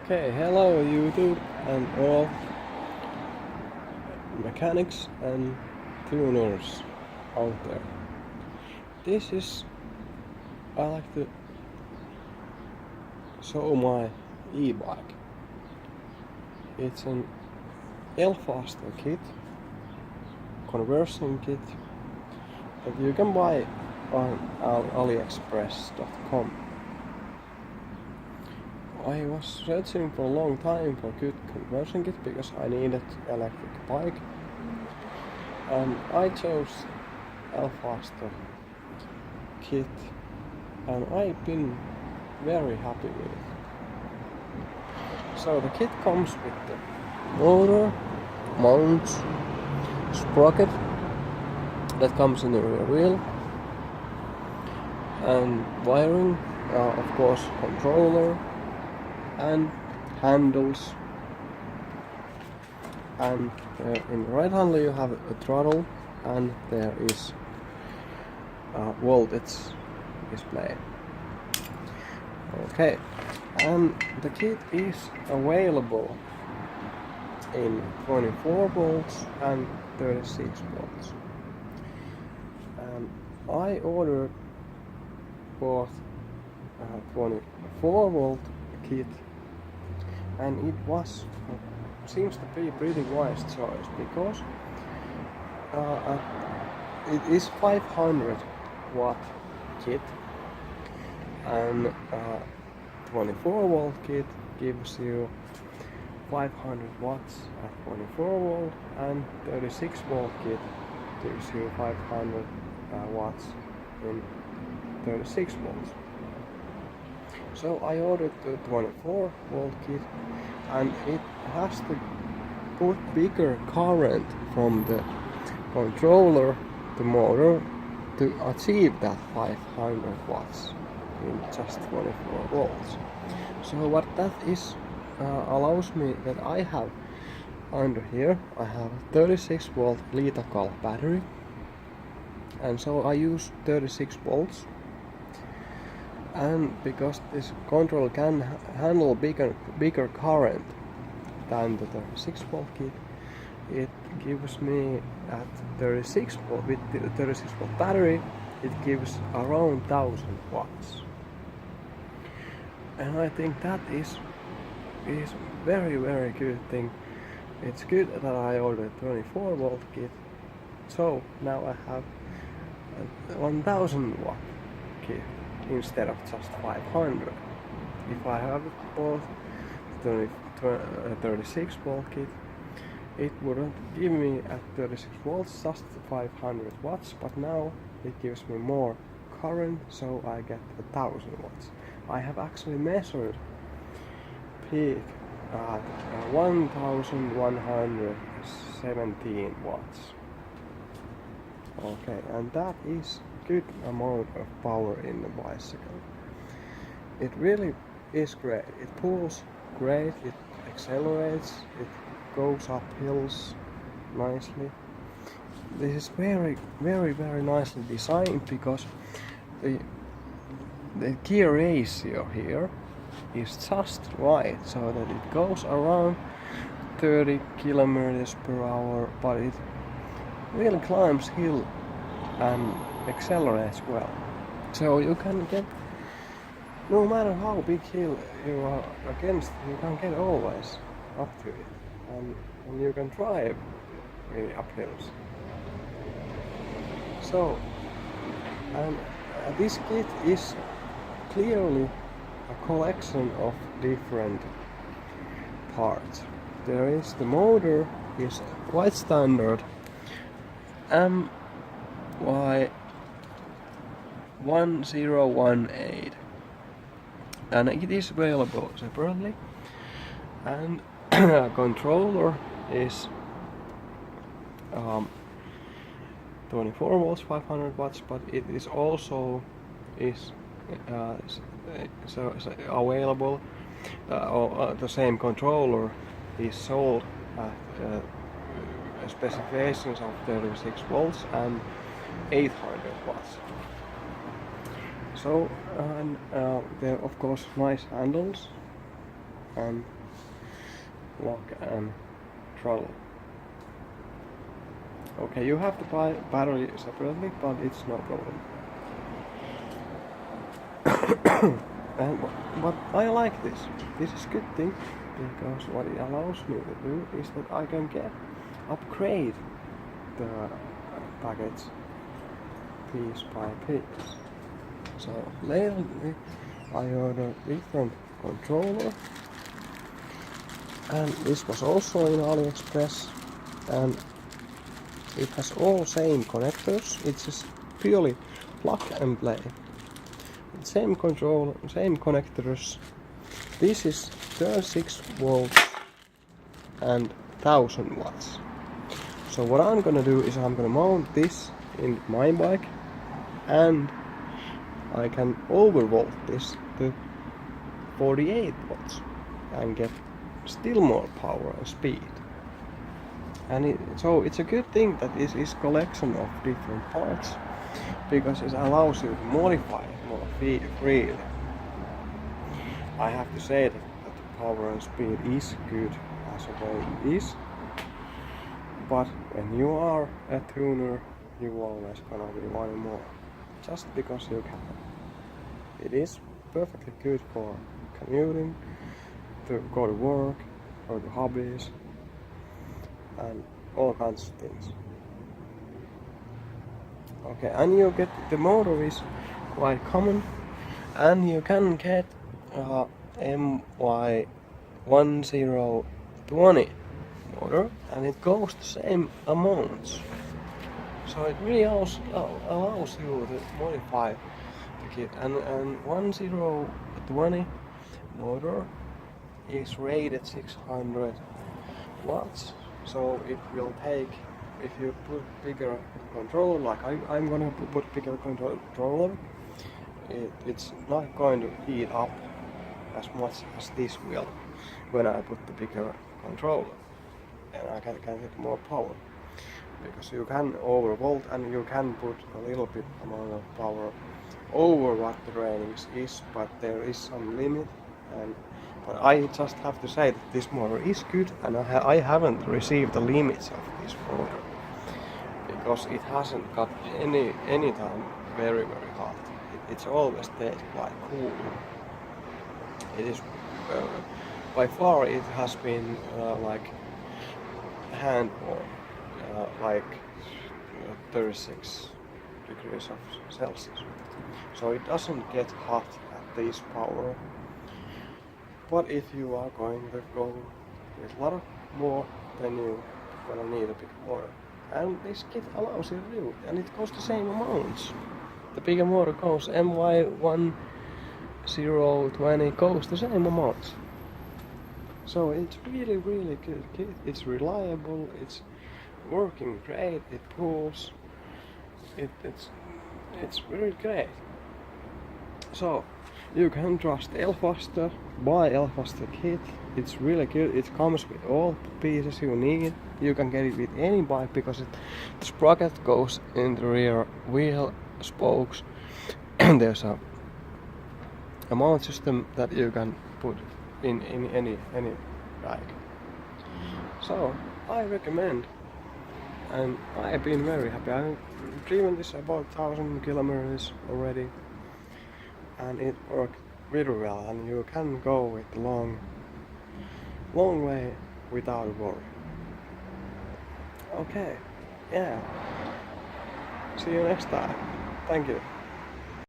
Okay, hello YouTube and all mechanics and tuners out there. I like to show my e-bike. It's an L-Faster kit, conversion kit that you can buy on aliexpress.com. I was searching for a long time for good conversion kit because I needed electric bike, and I chose L-Faster kit and I've been very happy with it. So the kit comes with the motor, mounts, sprocket that comes in the rear wheel, and wiring, of course controller and handles, and in the right handle you have a throttle, and there is a voltage display. Okay, and the kit is available in 24 volts and 36 volts, and I ordered both 24 volt kit, and it seems to be a pretty wise choice because it is 500 watt kit, and 24 volt kit gives you 500 watts at 24 volt, and 36 volt kit gives you 500 watts in 36 volts. So I ordered the 24 volt kit, and it has to put bigger current from the controller to motor to achieve that 500 watts in just 24 volts. So what that is allows me that I have under here I have a 36 volt lithium battery, and so I use 36 volts. And because this controller can handle bigger current than the 36 volt kit, it gives me at 36 volt, with the 36 volt battery, it gives around 1000 watts. And I think that is very good thing. It's good that I ordered 24 volt kit, so now I have a 1000 watt kit instead of just 500. If I have bought 36 volt kit, it wouldn't give me at 36 volts just 500 watts, but now it gives me more current, so I get 1000 watts. I have actually measured peak at 1117 watts. Okay, and that is good amount of power in the bicycle. It really is great. It pulls great, it accelerates, it goes up hills nicely. This is very nicely designed because the gear ratio here is just right, so that it goes around 30 kilometers per hour, but it really climbs hill and accelerates well. So you can get, no matter how big hill you are against, you can get always up to it, and you can drive really up hills. So, and this kit is clearly a collection of different parts. There is the motor is quite standard MY1018, and it is available separately, and controller is 24 volts 500 watts, but it is also so available. The same controller is sold at specifications of 36 volts and 800 watts. So, and there of course nice handles, and lock and throttle. Okay, you have to buy battery separately, but it's no problem. But I like this. This is a good thing because what it allows me to do is that I can upgrade the package piece by piece. So lately I ordered different controller, and this was also in AliExpress, and it has all same connectors. It's just purely plug and play. Same controller, same connectors. This is 36 volts and 1000 watts. So what I'm gonna do is I'm gonna mount this in my bike, and I can overvolt this to 48 watts and get still more power and speed. And so it's a good thing that this is collection of different parts, because it allows you to modify it more freely. I have to say that the power and speed is good as a way it is, but when you are a tuner, you always gonna be wanting more, just because you can. It is perfectly good for commuting, to go to work, or to hobbies, and all kinds of things. Okay, and you get the motor is quite common, and you can get MY1020 motor, and it goes the same amounts. So it really allows you to modify the kit. And 1020 motor is rated 600 watts, so it will take, if you put bigger controller, like I'm gonna put bigger controller, it's not going to heat up as much as this will when I put the bigger controller, and I can get more power, because you can overvolt and you can put a little bit amount of power over what the ratings is, but there is some limit. But I just have to say that this motor is good, and I haven't received the limits of this motor, because it hasn't got any time very hot. It's always stayed quite cool. It is by far it has been like hand warm, like 36 degrees of Celsius. So it doesn't get hot at this power. But if you are going to go with a lot of more, then you're gonna need a bit more. And this kit allows you to do it, and it costs the same amounts. The bigger motor goes, MY1020 goes the same amounts. So it's really good kit. It's reliable, it's working great, it pulls, it's really great. So you can trust Elfaster, buy Elfaster kit. It's really good. It comes with all pieces you need. You can get it with any bike, because the sprocket goes in the rear wheel spokes, and there's a mount system that you can put in any bike. So I recommend, and I've been very happy. I've driven this about 1000 kilometers already, and it worked very well, and you can go with the long way without worry. Okay, yeah. See you next time. Thank you.